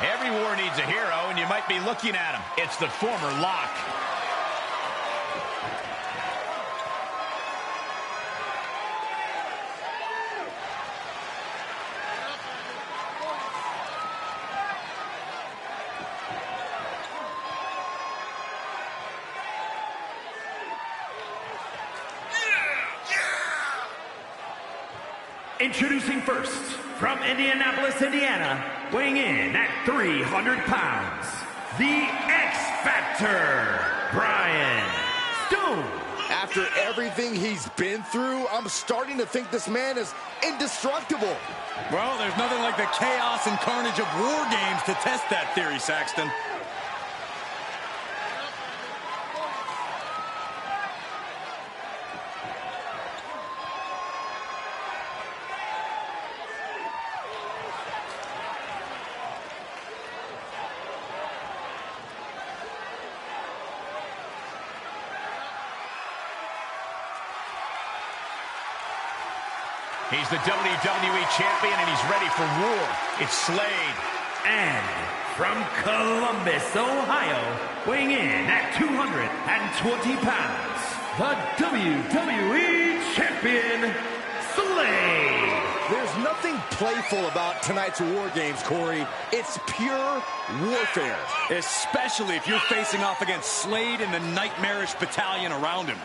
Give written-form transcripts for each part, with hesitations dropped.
Every war needs a hero, and you might be looking at him. It's the former Lock. Introducing first, from Indianapolis, Indiana, weighing in at 300 pounds, the X Factor, Brian Stone. After everything he's been through, I'm starting to think this man is indestructible. Well, there's nothing like the chaos and carnage of war games to test that theory, Saxton. He's the WWE Champion, and he's ready for war. It's Slade. And from Columbus, Ohio, weighing in at 220 pounds, the WWE Champion, Slade. There's nothing playful about tonight's War Games, Corey. It's pure warfare. Especially if you're facing off against Slade and the nightmarish battalion around him.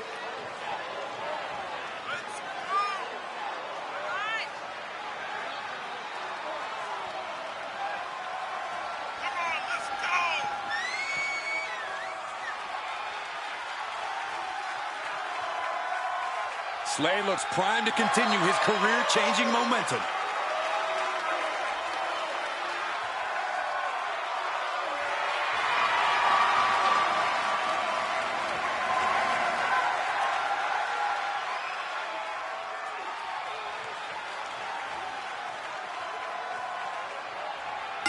Slade looks primed to continue his career-changing momentum.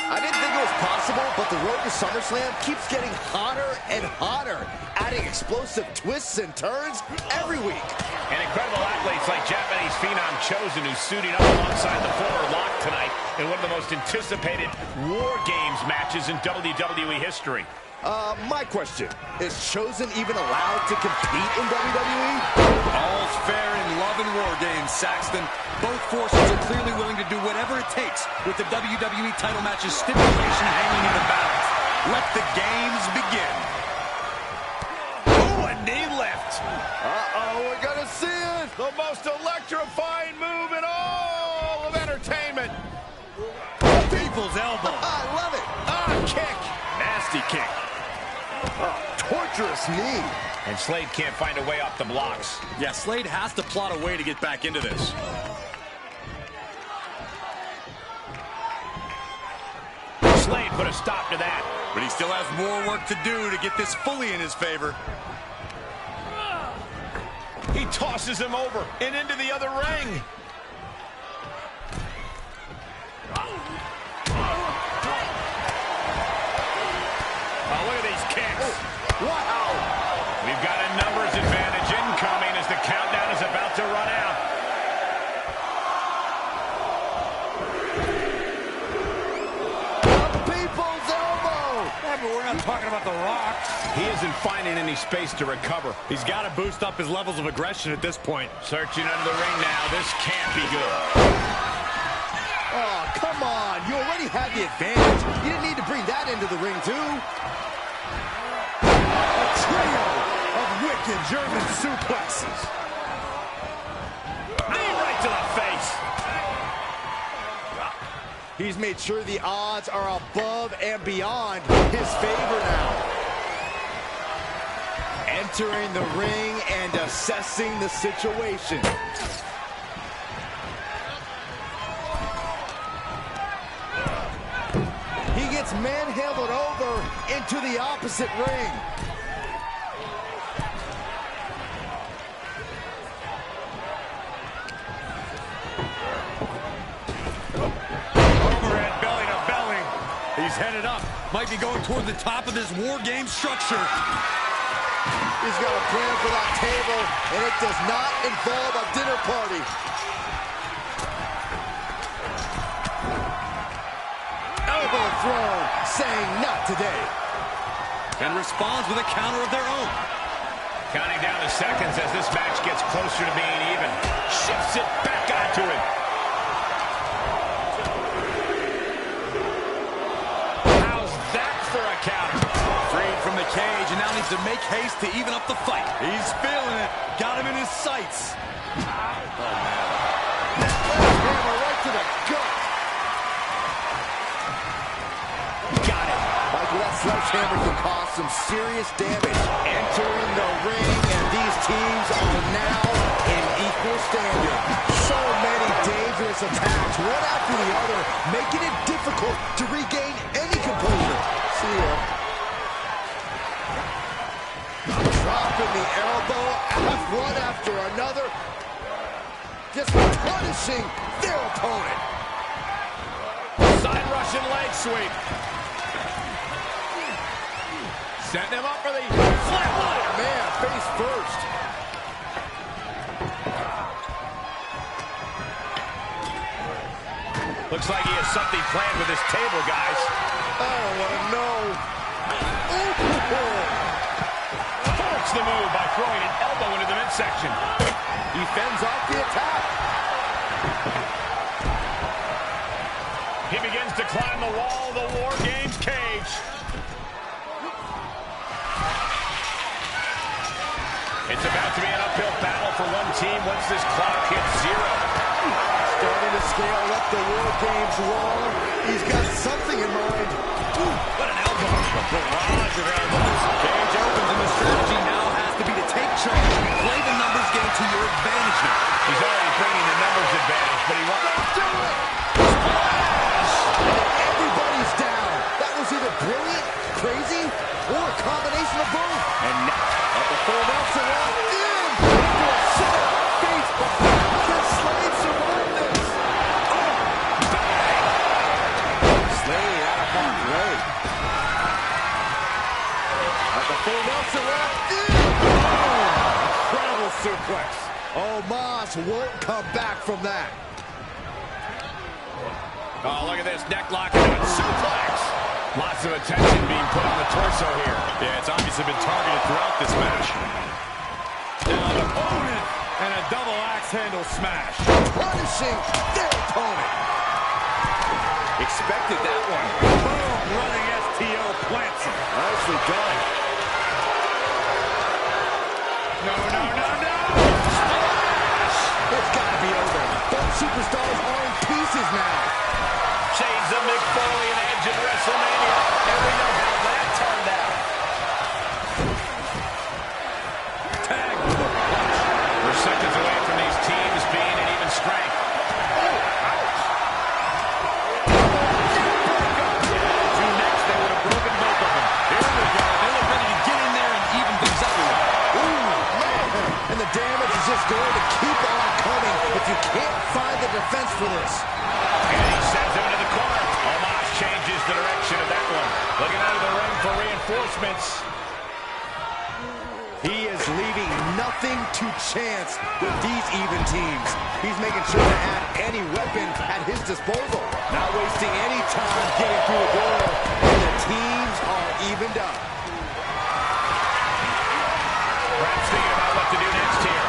I didn't think it was possible, but the road to SummerSlam keeps getting hotter and hotter, adding explosive twists and turns every week. And incredible athletes like Japanese phenom Chosen, who's suiting up alongside the former Lock tonight in one of the most anticipated War Games matches in WWE history. My question, is Chosen even allowed to compete in WWE? All's fair in love and war games, Saxton. Both forces are clearly willing to do whatever it takes with the WWE title match's stipulation hanging in the balance. Let the games begin. Ooh, a knee lift. Uh-oh, we're gonna see it. The most electrifying move in all of entertainment. People's elbow. I love it. Kick. Nasty kick. Torturous knee. And Slade can't find a way off the blocks. Yeah, Slade has to plot a way to get back into this. Slade put a stop to that. But he still has more work to do to get this fully in his favor. He tosses him over and into the other ring. Oh, look at these kicks. Wow. We've got a numbers advantage incoming as the countdown is about to run out. People's elbow. Yeah, but we're not talking about The Rock. He isn't finding any space to recover. He's got to boost up his levels of aggression at this point. Searching under the ring now. This can't be good. Oh, come on. You already had the advantage. You didn't need to bring that into the ring, too. A trio of wicked German suplexes. Knee right to the face. He's made sure the odds are above and beyond his favor now. Entering the ring and assessing the situation. He gets manhandled over into the opposite ring. Overhead belly to belly. He's headed up. Might be going toward the top of this war game structure. He's got a plan for that table, and it does not involve a dinner party. Elbow throne, saying not today. And responds with a counter of their own. Counting down the seconds as this match gets closer to being even. Shifts it back onto him. How's that for a counter? Freed from the cage and now needs to make haste to even up the fight. He's feeling it. Got him in his sights. Oh, man. Hammer right to the gut. Got it. Michael, that sledgehammer can cause some serious damage. Entering the ring, and these teams are now in equal standing. So many dangerous attacks, one after the other, making it difficult to regain any composure. See ya. Dropping the elbow, one after another. Just punishing their opponent. Side Russian leg sweep. Setting him up for the flatline. Oh, man, face first. Looks like he has something planned with his table, guys. I don't want to know. Forks the move by throwing an elbow into the midsection. He fends off the attack. He begins to climb the wall of the War Games cage. It's about to be an uphill battle for one team once this clock hits zero. Starting to scale up the War Games wall. He's got something in mind. Ooh, what an elbow. A barrage of elbows. Cage opens and the strategy now has to be to take charge. Play the numbers game to your advantage now. He's already bringing the numbers advantage, but he wants to do it. Splash! And everybody's down. That was either brilliant, crazy, or a combination of both. And now, at the full Nelson walk in. Into a set face. Can Slade survive this? Oh, bang! Slade out of harm's way. At the full Nelson walk in. Incredible suplex. Oh, Moss won't come back from that. Oh, look at this neck lock and a suplex. Lots of attention being put on the torso here. Yeah, it's obviously been targeted throughout this match. Now the opponent and a double axe handle smash. Punishing their opponent. Expected that one. Boom, running STO plants him. Nicely done. No. Splash! It's got to be over. Both superstars are in pieces now. Shades of Mick Foley and Edge at WrestleMania. And we know how that turned out. Tag. We're seconds away from these teams being at even strength. Two next, they would have broken both of them. Here we go. They look ready to get in there and even things up a little. Ooh, man. And the damage is just going to keep on coming if you can't find the defense for this. And he sends him into the corner. Omos changes the direction of that one. Looking out of the ring for reinforcements. He is leaving nothing to chance with these even teams. He's making sure to add any weapon at his disposal. Not wasting any time getting through the door. And the teams are evened up. Perhaps thinking about what to do next here.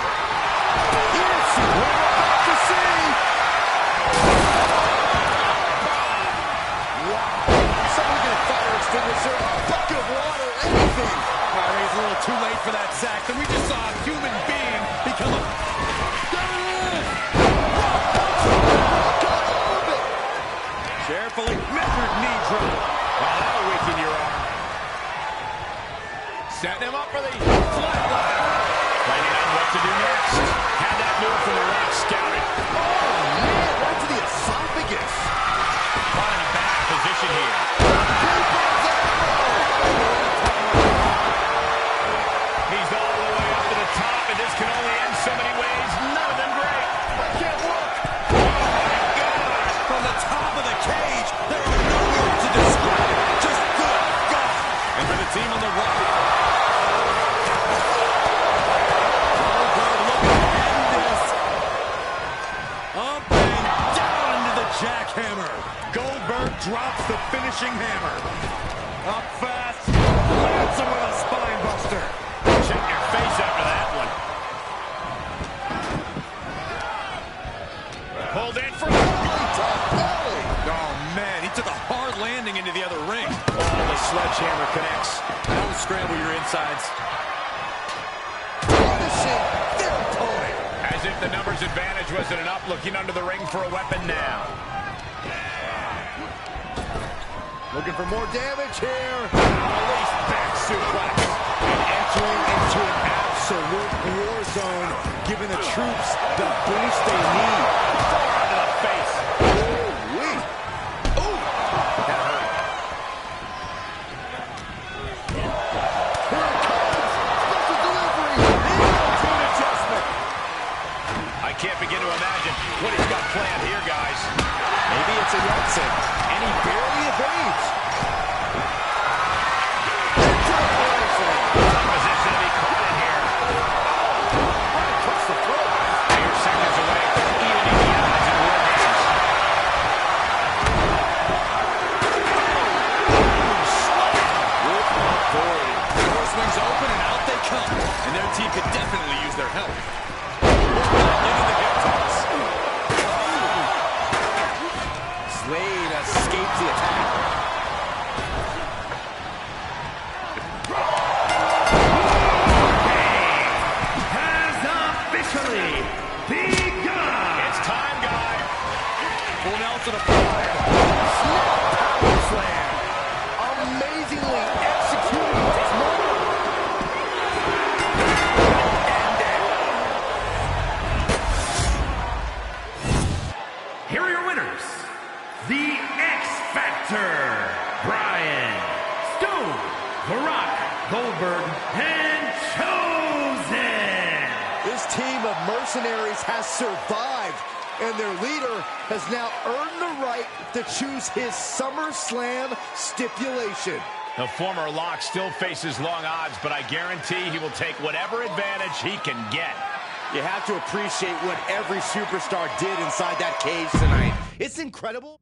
Yes, what we're about to see. Wow. Someone get a fire extinguisher, a bucket of water, anything. He's a little too late for that sack. And we just saw a human being become a... There it is. Got all of it. Carefully measured knee drop. Well, that'll weaken your arm. Setting him up for the flatline. Planning on what to do next. Had that move from the right scouted. Oh, man, right to the esophagus. Finding a back position here. He's all the way up jackhammer. Goldberg drops the finishing hammer. Up fast. Lands him with a spine buster. Check your face after that one. Pulled in for belly. Oh, man, he took a hard landing into the other ring. Oh, the sledgehammer connects. Don't scramble your insides. Finishing their opponent. As if the numbers advantage wasn't enough, looking under the ring for a weapon now. Looking for more damage here. Release back suplex. And entering into an absolute war zone, giving the troops the boost they need. Into the face. Ooh-wee. Ooh. That hurt. Here it comes. Special delivery. Into an adjustment. I can't begin to imagine what he's got planned here, guys. Maybe it's a Yahtzee, and he barely evades. Position to be caught in here. Right across the throat. You're seconds away from evening the odds in War Games. With authority. Door swings open and out they come. And their team could definitely use their help. Into the hip toss. Slade escapes the attack. Has officially begun. It's time, guy. Full Nelson applied. Snap power slam. Amazingly executed. Here are your winners. The X Factor, Brian, Stone, The Rock, Goldberg, and Chosen. This team of mercenaries has survived, and their leader has now earned the right to choose his SummerSlam stipulation. The former Lock still faces long odds, but I guarantee he will take whatever advantage he can get. You have to appreciate what every superstar did inside that cage tonight. It's incredible.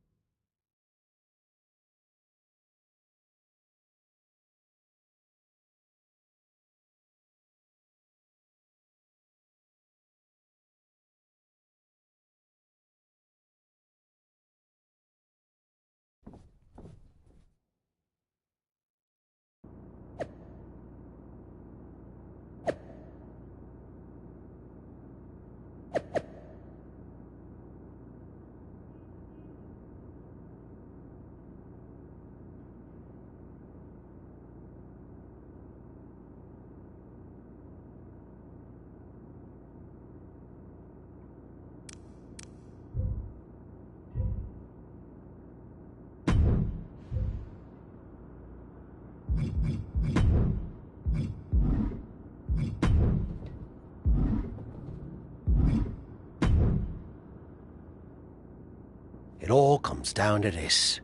It all comes down to this.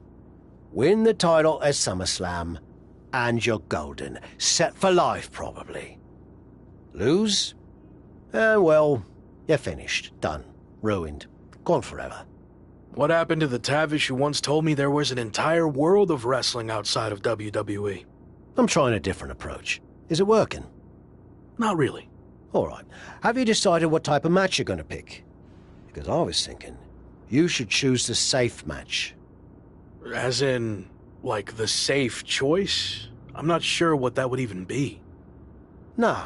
Win the title at SummerSlam, and you're golden. Set for life, probably. Lose? Well, you're finished. Done. Ruined. Gone forever. What happened to the Tavish who once told me there was an entire world of wrestling outside of WWE? I'm trying a different approach. Is it working? Not really. All right. Have you decided what type of match you're going to pick? Because I was thinking you should choose the safe match. As in, like, the safe choice? I'm not sure what that would even be. No.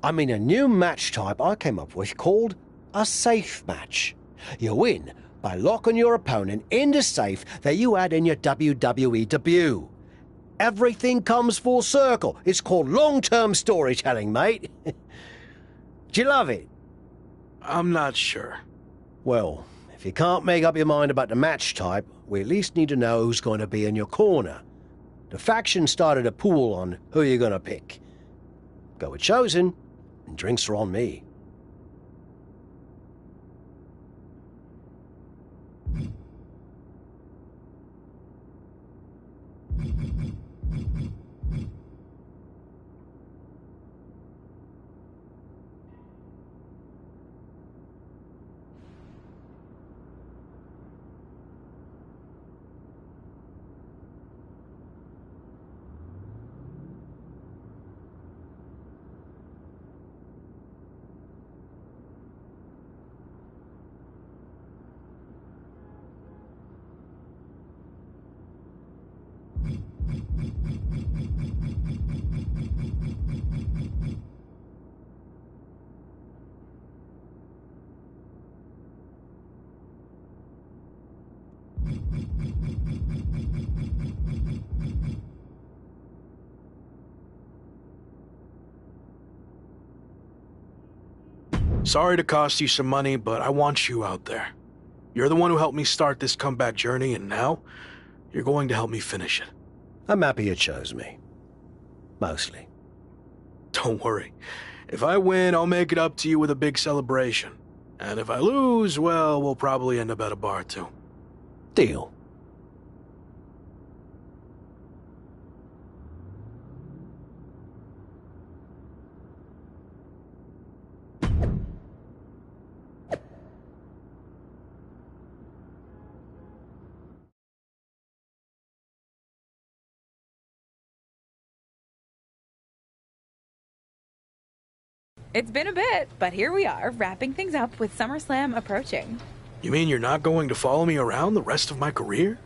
I mean a new match type I came up with called a safe match. You win by locking your opponent in the safe that you had in your WWE debut. Everything comes full circle. It's called long-term storytelling, mate. Do you love it? I'm not sure. Well, if you can't make up your mind about the match type, we at least need to know who's going to be in your corner. The faction started a pool on who you're going to pick. Go with Chosen, and drinks are on me. Sorry to cost you some money, but I want you out there. You're the one who helped me start this comeback journey, and now you're going to help me finish it. I'm happy you chose me. Mostly. Don't worry. If I win, I'll make it up to you with a big celebration. And if I lose, well, we'll probably end up at a bar too. Deal. It's been a bit, but here we are, wrapping things up with SummerSlam approaching. You mean you're not going to follow me around the rest of my career?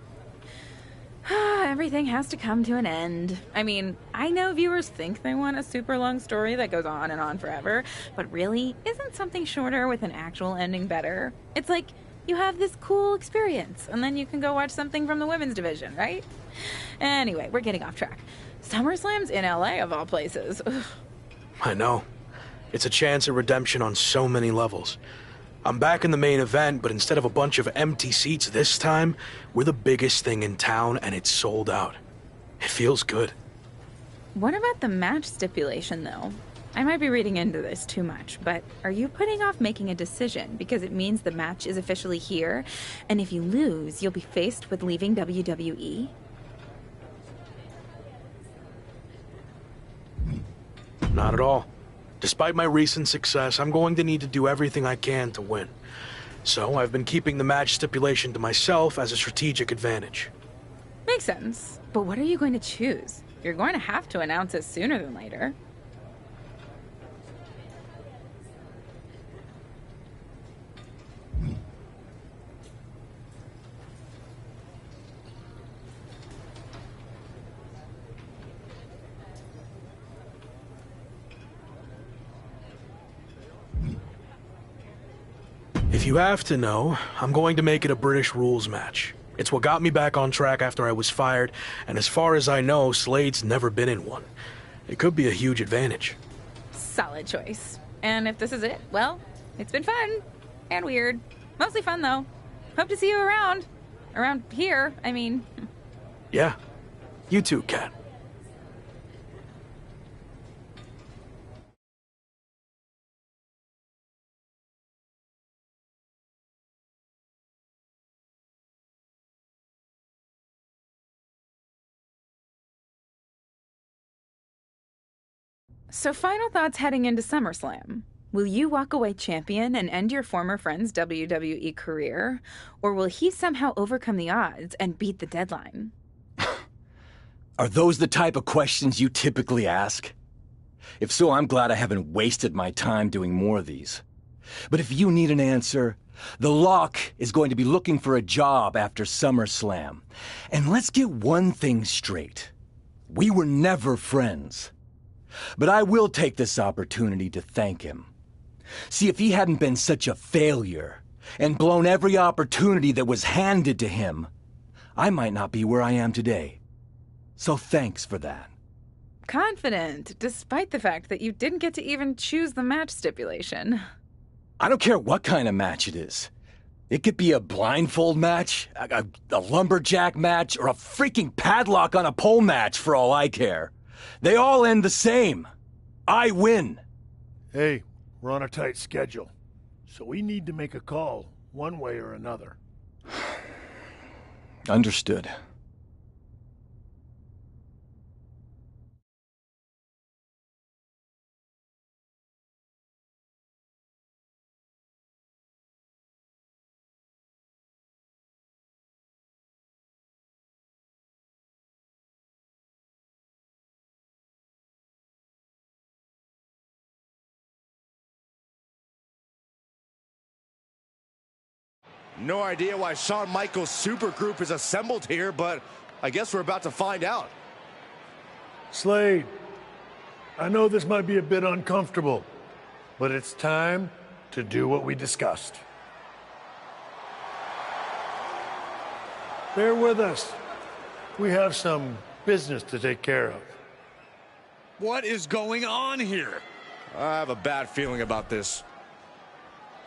Everything has to come to an end. I mean, I know viewers think they want a super long story that goes on and on forever, but really, isn't something shorter with an actual ending better? It's like you have this cool experience, and then you can go watch something from the women's division, right? Anyway, we're getting off track. SummerSlam's in LA, of all places. Ugh. I know. It's a chance at redemption on so many levels. I'm back in the main event, but instead of a bunch of empty seats this time, we're the biggest thing in town and it's sold out. It feels good. What about the match stipulation, though? I might be reading into this too much, but are you putting off making a decision because it means the match is officially here, and if you lose, you'll be faced with leaving WWE? Not at all. Despite my recent success, I'm going to need to do everything I can to win. So I've been keeping the match stipulation to myself as a strategic advantage. Makes sense. But what are you going to choose? You're going to have to announce it sooner than later. If you have to know, I'm going to make it a British rules match. It's what got me back on track after I was fired, and as far as I know, Slade's never been in one. It could be a huge advantage. Solid choice. And if this is it, well, it's been fun. And weird. Mostly fun, though. Hope to see you around. Around here, I mean. Yeah. You too, Kat. So final thoughts heading into SummerSlam. Will you walk away champion and end your former friend's WWE career? Or will he somehow overcome the odds and beat the deadline? Are those the type of questions you typically ask? If so, I'm glad I haven't wasted my time doing more of these. But if you need an answer, the Lock is going to be looking for a job after SummerSlam. And let's get one thing straight. We were never friends. But I will take this opportunity to thank him. See, if he hadn't been such a failure and blown every opportunity that was handed to him, I might not be where I am today. So thanks for that. Confident, despite the fact that you didn't get to even choose the match stipulation. I don't care what kind of match it is. It could be a blindfold match, a lumberjack match, or a freaking padlock on a pole match for all I care. They all end the same. I win. Hey, we're on a tight schedule, so we need to make a call one way or another. Understood. No idea why Shawn Michaels' supergroup is assembled here, but I guess we're about to find out. Slade, I know this might be a bit uncomfortable, but it's time to do what we discussed. Bear with us. We have some business to take care of. What is going on here? I have a bad feeling about this.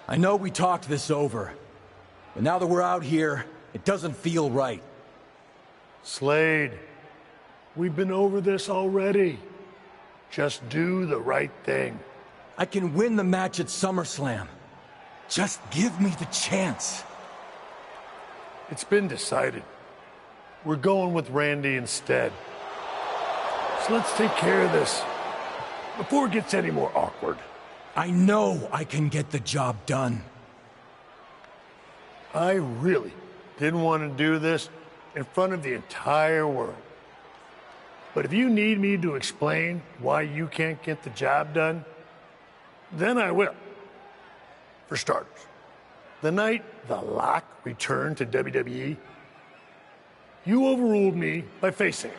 I know we talked this over, but now that we're out here, it doesn't feel right. Slade, we've been over this already. Just do the right thing. I can win the match at SummerSlam. Just give me the chance. It's been decided. We're going with Randy instead. So let's take care of this before it gets any more awkward. I know I can get the job done. I really didn't want to do this in front of the entire world. But if you need me to explain why you can't get the job done, then I will. For starters, the night The Lock returned to WWE, you overruled me by facing it.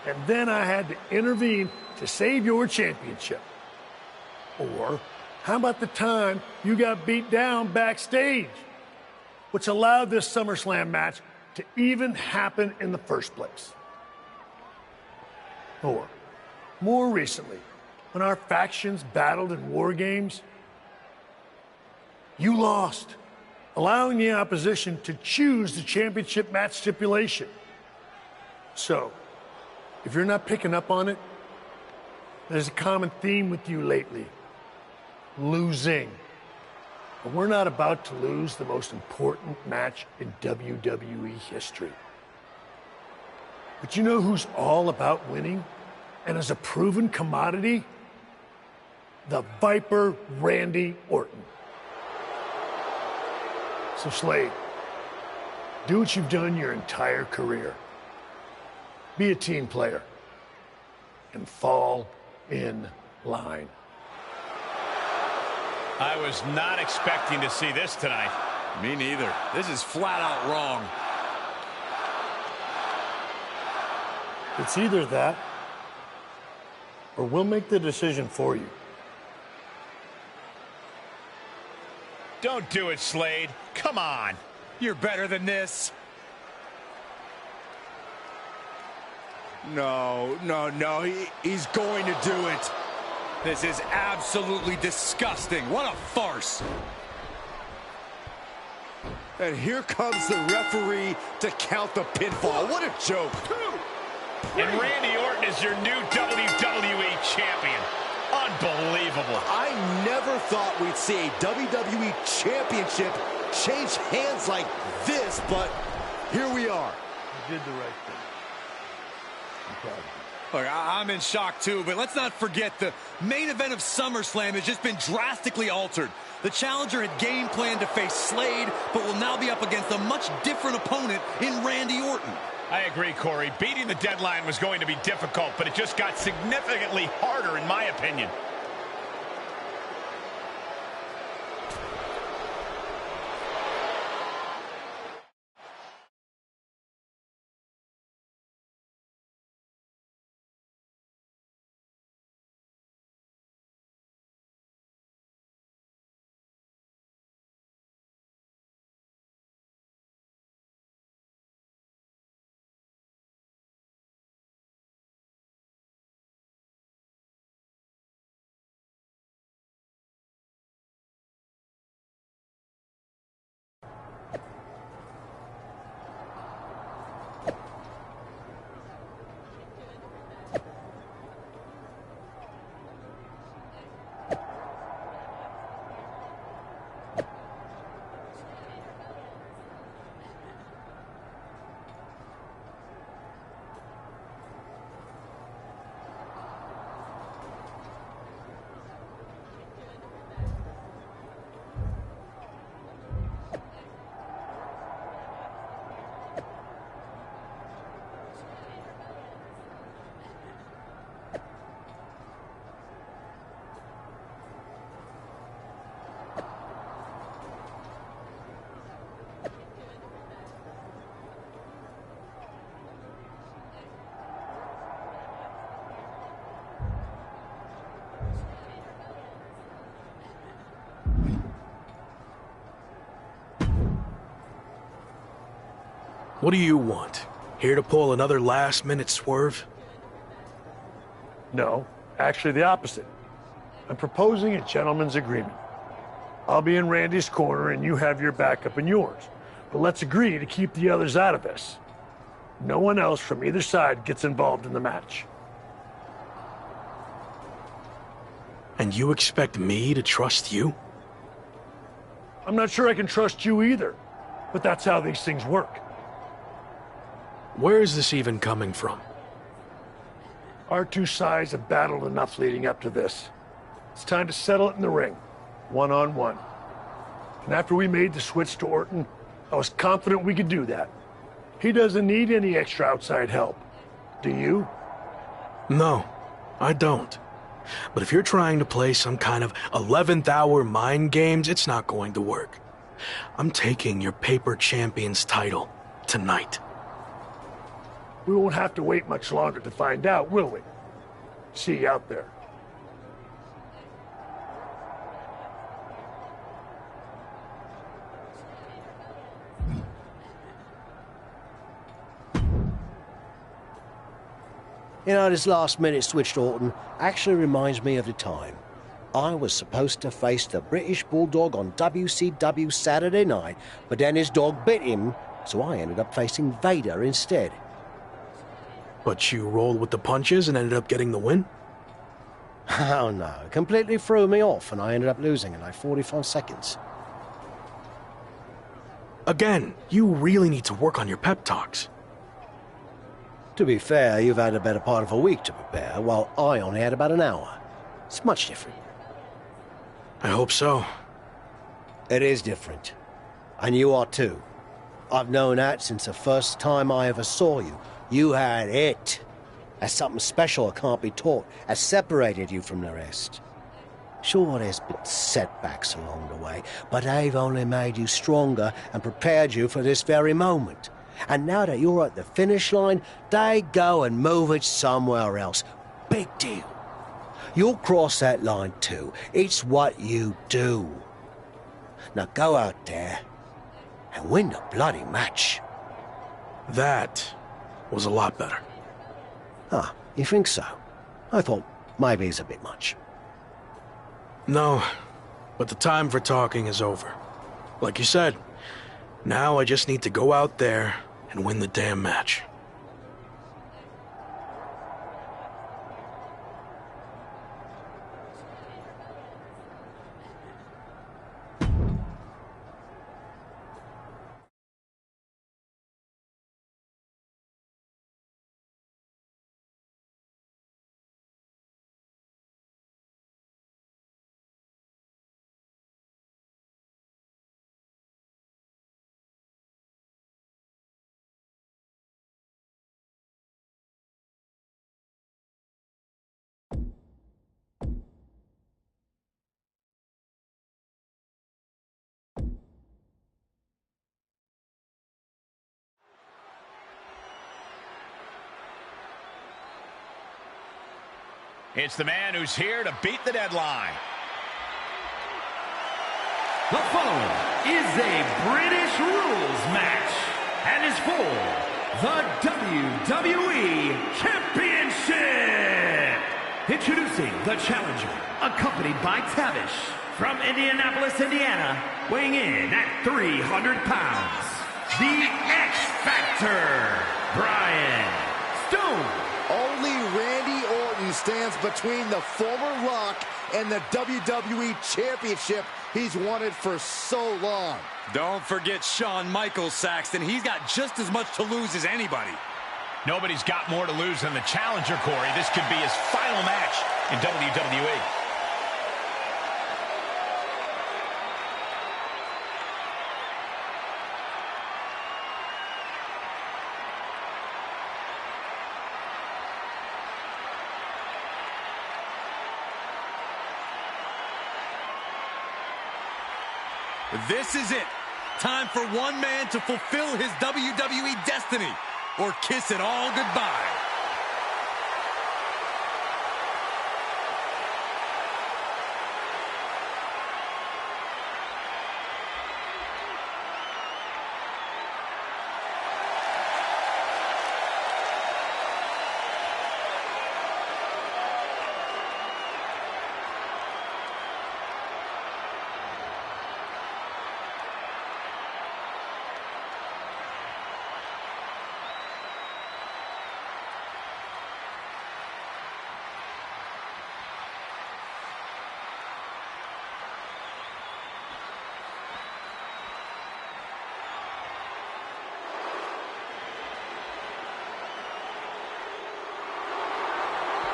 And then I had to intervene to save your championship. Or how about the time you got beat down backstage, which allowed this SummerSlam match to even happen in the first place? Or, more recently, when our factions battled in war games, you lost, allowing the opposition to choose the championship match stipulation. So, if you're not picking up on it, there's a common theme with you lately: losing. And we're not about to lose the most important match in WWE history. But you know who's all about winning and is a proven commodity? The Viper Randy Orton. So Slade, do what you've done your entire career. Be a team player and fall in line. I was not expecting to see this tonight. Me neither. This is flat out wrong. It's either that, or we'll make the decision for you. Don't do it, Slade. Come on. You're better than this. No, he's going to do it. This is absolutely disgusting. What a farce. And here comes the referee to count the pinfall. What a joke. And Randy Orton is your new WWE champion. Unbelievable. I never thought we'd see a WWE championship change hands like this, but here we are. You did the right thing. I'm proud of you. Look, I'm in shock too, but let's not forget the main event of SummerSlam has just been drastically altered. The challenger had game planned to face Slade, but will now be up against a much different opponent in Randy Orton. I agree, Corey. Beating the deadline was going to be difficult, but it just got significantly harder, in my opinion. What do you want? Here to pull another last-minute swerve? No, actually the opposite. I'm proposing a gentleman's agreement. I'll be in Randy's corner and you have your backup in yours. But let's agree to keep the others out of this. No one else from either side gets involved in the match. And you expect me to trust you? I'm not sure I can trust you either, but that's how these things work. Where is this even coming from? Our two sides have battled enough leading up to this. It's time to settle it in the ring, one-on-one. And after we made the switch to Orton, I was confident we could do that. He doesn't need any extra outside help. Do you? No, I don't. But if you're trying to play some kind of 11th hour mind games, it's not going to work. I'm taking your paper champion's title tonight. We won't have to wait much longer to find out, will we? See you out there. You know, this last-minute switch to Orton actually reminds me of the time I was supposed to face the British Bulldog on WCW Saturday night, but then his dog bit him, so I ended up facing Vader instead. But you rolled with the punches and ended up getting the win? Oh no, it completely threw me off and I ended up losing in like 45 seconds. Again, you really need to work on your pep talks. To be fair, you've had a better part of a week to prepare, while I only had about an hour. It's much different. I hope so. It is different. And you are too. I've known that since the first time I ever saw you. You had it. That's something special that can't be taught, has separated you from the rest. Sure, there's been setbacks along the way, but they've only made you stronger and prepared you for this very moment. And now that you're at the finish line, they go and move it somewhere else. Big deal. You'll cross that line too. It's what you do. Now go out there and win the bloody match. That was a lot better. Ah, you think so? I thought maybe it's a bit much. No, but the time for talking is over. Like you said, now I just need to go out there and win the damn match. It's the man who's here to beat the deadline. The following is a British rules match and is for the WWE Championship. Introducing the challenger, accompanied by Tavish from Indianapolis, Indiana, weighing in at 300 pounds, the X Factor, Brian Stone. Only Randy Orton stands between the former Rock and the WWE Championship he's wanted for so long. Don't forget Shawn Michaels, Saxton. He's got just as much to lose as anybody. Nobody's got more to lose than the challenger, Corey. This could be his final match in WWE. This is it. Time for one man to fulfill his WWE destiny or kiss it all goodbye.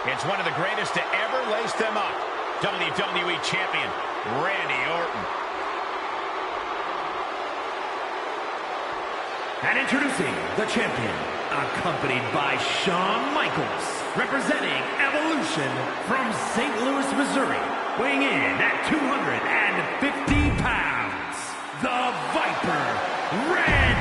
It's one of the greatest to ever lace them up. WWE Champion, Randy Orton. And introducing the champion, accompanied by Shawn Michaels, representing Evolution from St. Louis, Missouri, weighing in at 250 pounds, the Viper, Red.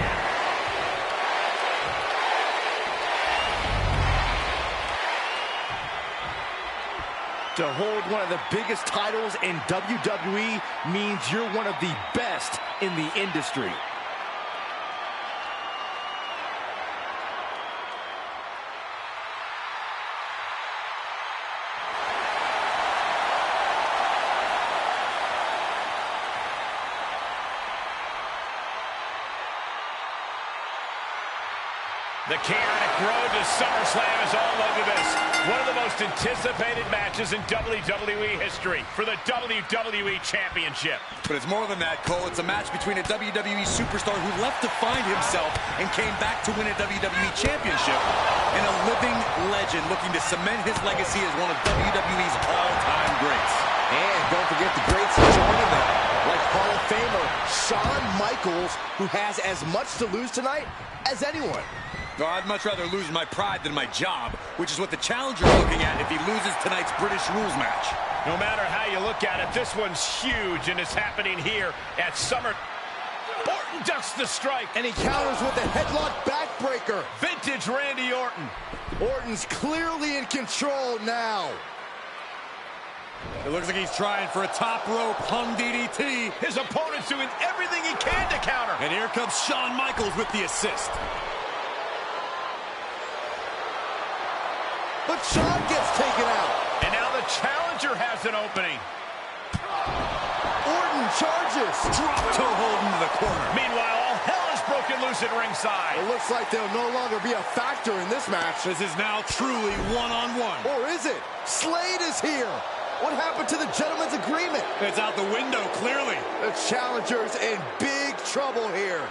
To hold one of the biggest titles in WWE means you're one of the best in the industry. The chaotic road to SummerSlam is all over this. One of the most anticipated matches in WWE history for the WWE Championship. But it's more than that, Cole. It's a match between a WWE superstar who left to find himself and came back to win a WWE Championship, and a living legend looking to cement his legacy as one of WWE's all-time greats. And don't forget the greats joining them, like Hall of Famer Shawn Michaels, who has as much to lose tonight as anyone. No, I'd much rather lose my pride than my job, which is what the challenger's looking at if he loses tonight's British rules match. No matter how you look at it, this one's huge, and it's happening here at Summer. Orton ducks the strike. And he counters with a headlock backbreaker. Vintage Randy Orton. Orton's clearly in control now. It looks like he's trying for a top rope hung DDT. His opponent's doing everything he can to counter. And here comes Shawn Michaels with the assist. But Shawn gets taken out. And now the challenger has an opening. Orton charges. Drop toe hold into the corner. Meanwhile, all hell is broken loose at ringside. It looks like they'll no longer be a factor in this match. This is now truly one-on-one. Or is it? Slade is here. What happened to the gentleman's agreement? It's out the window, clearly. The challenger's in big trouble here.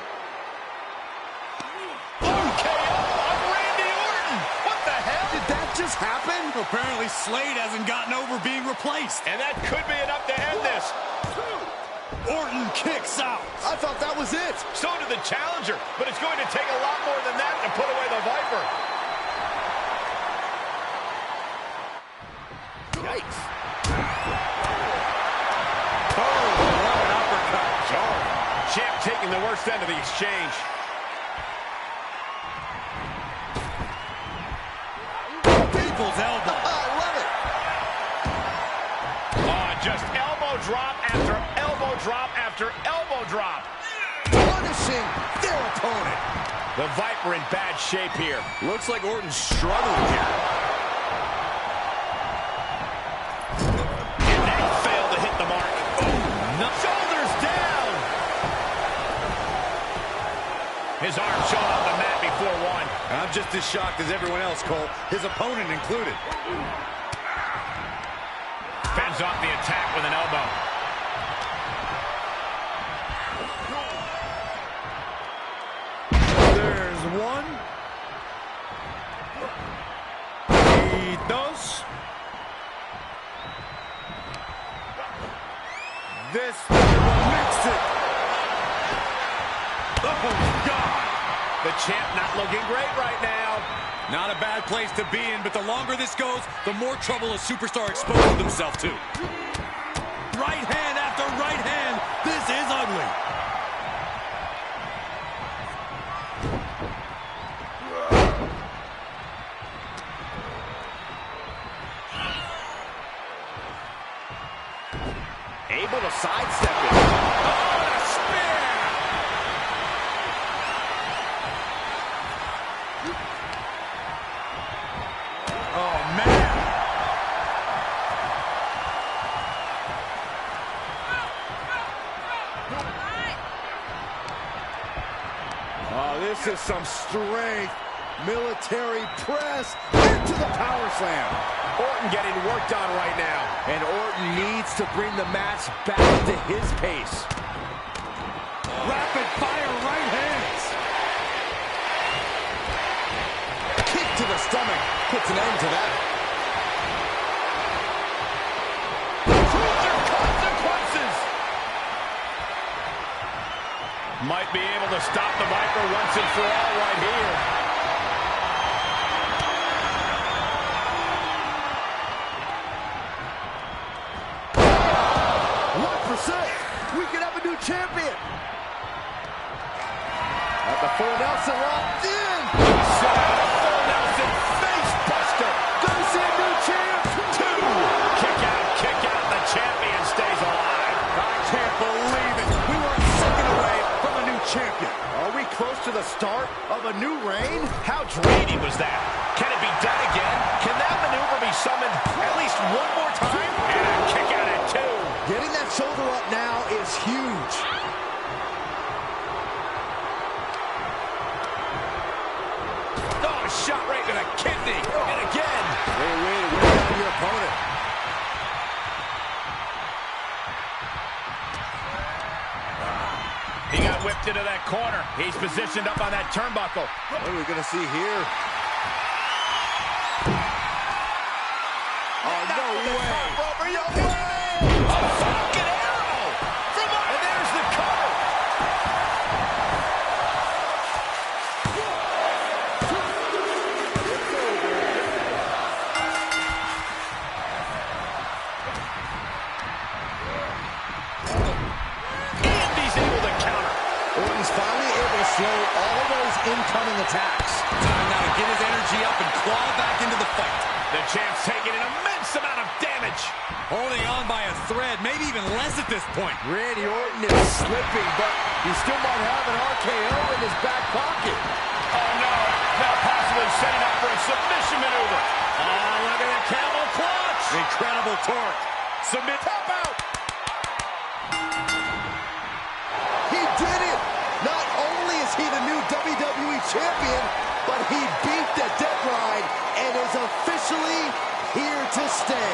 Did that just happen? Apparently Slade hasn't gotten over being replaced. And that could be enough to end this. Orton kicks out. I thought that was it. So did the challenger, but it's going to take a lot more than that to put away the Viper. Yikes. Oh, what an uppercut. Oh. Champ taking the worst end of the exchange. Elbow. I love it. Oh, just elbow drop after elbow drop after elbow drop. Punishing their opponent. The Viper in bad shape here. Looks like Orton's struggling here. And that failed to hit the mark. Oh, no. Shoulders down. His arm showing on the mat before one. I'm just as shocked as everyone else, Cole, his opponent included. Fends off the attack with an elbow. There's one. Y dos. This will mix it. Oh, God. The champ not looking great right now. Not a bad place to be in, but the longer this goes, the more trouble a superstar exposes himself to. Right hand after right hand. This is ugly. Able to sidestep it. Oh, and a spear. Oh, man. Oh, this is some strength. Military press into the power slam. Orton getting worked on right now. And Orton needs to bring the match back to his pace. Rapid fire right hands. Kick to the stomach puts an end to that. Might be able to stop the Viper once and for all right here. We could have a new champion. At the full Nelson locked in. Full Nelson face buster. Gonna see a new champ. 2. Kick out. The champion stays alive. I can't believe it. We were a second away from a new champion. Are we close to the start of a new reign? How draining was that? Can it be done again? Can that maneuver be summoned at least one more time? And a kick out at 2. Getting that shoulder up now is huge. Oh, shot right to the kidney. And again. Great way to wear down your opponent. He got whipped into that corner. He's positioned up on that turnbuckle. What are we going to see here? Oh, no way. No way. A fucking arrow! And there's the cover! And he's able to counter. Orton's finally able to slow all those incoming attacks. Time now to get his energy up and claw back into the fight. The champ's taking an immense amount of damage. Holding on by a thread, maybe even less at this point. Randy Orton is slipping, but he still might have an RKO in his back pocket. Oh, no. Now possibly setting up for a submission maneuver. Oh, look at the camel clutch. Incredible torque. Submit. Tap out. He did it! Not only is he the new WWE Champion, but he beat the deadline and is officially here to stay.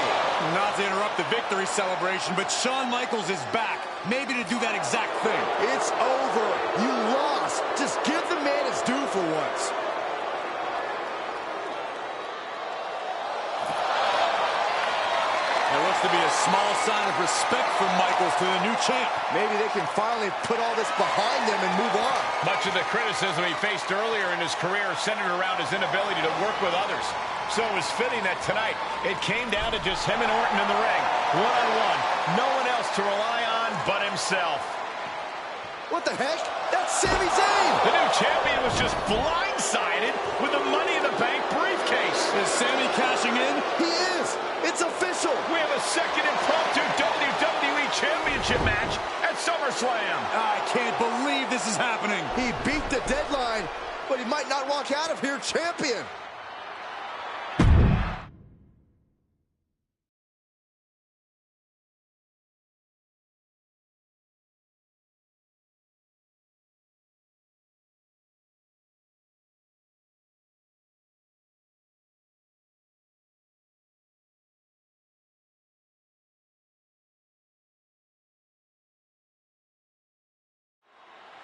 Not to interrupt the victory celebration, but Shawn Michaels is back. Maybe to do that exact thing. It's over. You lost. Just give the man his due for once. There looks to be a small sign of respect from Michaels to the new champ. Maybe they can finally put all this behind them and move on. Much of the criticism he faced earlier in his career centered around his inability to work with others. So it was fitting that tonight it came down to just him and Orton in the ring, one-on-one. No one else to rely on but himself. What the heck? That's Sami Zayn! The new champion was just blindsided with the Money in the Bank briefcase. Is Sami cashing in? He is! It's official! We have a second impromptu WWE Championship match at SummerSlam. I can't believe this is happening. He beat the deadline, but he might not walk out of here champion.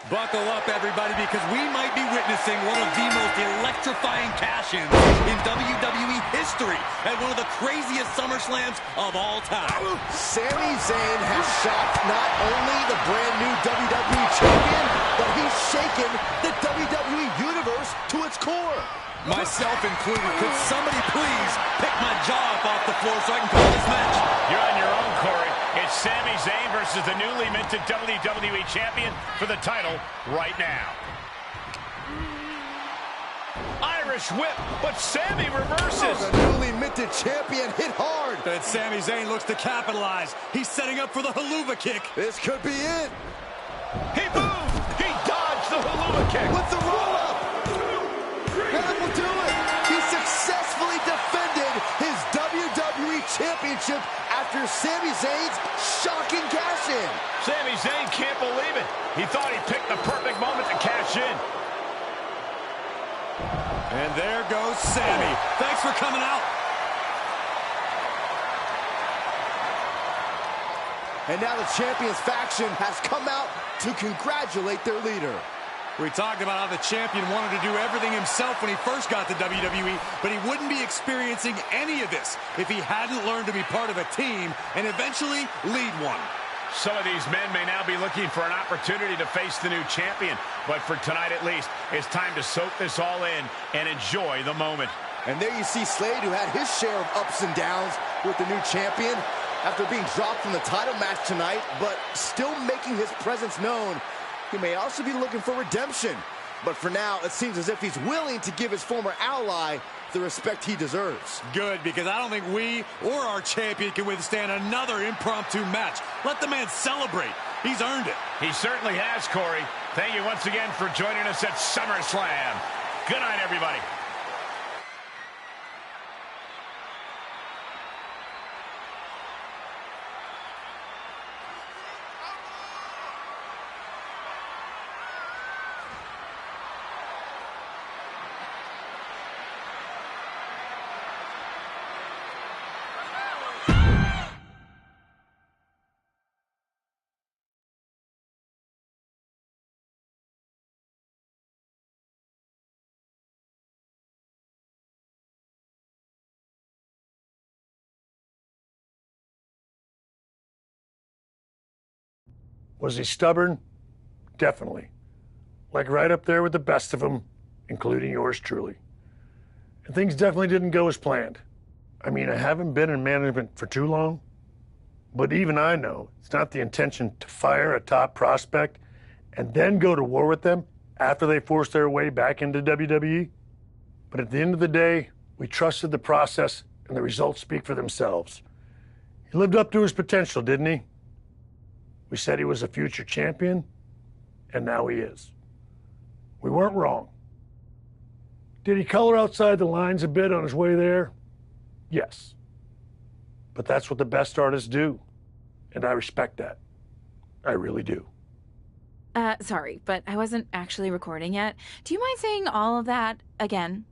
Buckle up, everybody, because we might be witnessing one of the most electrifying cash-ins in WWE history at one of the craziest SummerSlams of all time. Sami Zayn has shocked not only the brand new WWE Champion, but he's shaken the WWE Universe to its core. Myself included. Could somebody please pick my jaw up off the floor so I can call this match? You're on your own, Corey. It's Sami Zayn versus the newly minted WWE Champion for the title right now. Irish whip, but Sami reverses. Oh, the newly minted champion hit hard. And Sami Zayn looks to capitalize. He's setting up for the haluva kick. This could be it. He moved. He dodged the haluva kick. With the roll-up. That will do it. He successfully defended his WWE Championship after Sami Zayn's shocking cash-in. Sami Zayn can't believe it. He thought he picked the perfect moment to cash in. And there goes Sami. Thanks for coming out. And now the Champions faction has come out to congratulate their leader. We talked about how the champion wanted to do everything himself when he first got to WWE, but he wouldn't be experiencing any of this if he hadn't learned to be part of a team and eventually lead one. Some of these men may now be looking for an opportunity to face the new champion, but for tonight at least, it's time to soak this all in and enjoy the moment. And there you see Slade, who had his share of ups and downs with the new champion. After being dropped from the title match tonight, but still making his presence known, he may also be looking for redemption. But for now, it seems as if he's willing to give his former ally the respect he deserves. Good, because I don't think we or our champion can withstand another impromptu match. Let the man celebrate. He's earned it. He certainly has, Corey. Thank you once again for joining us at SummerSlam. Good night, everybody. Was he stubborn? Definitely. Like right up there with the best of them, including yours truly. And things definitely didn't go as planned. I mean, I haven't been in management for too long, but even I know it's not the intention to fire a top prospect and then go to war with them after they force their way back into WWE. But at the end of the day, we trusted the process and the results speak for themselves. He lived up to his potential, didn't he? We said he was a future champion, and now he is. We weren't wrong. Did he color outside the lines a bit on his way there? Yes. But that's what the best artists do, and I respect that. I really do. Sorry, but I wasn't actually recording yet. Do you mind saying all of that again?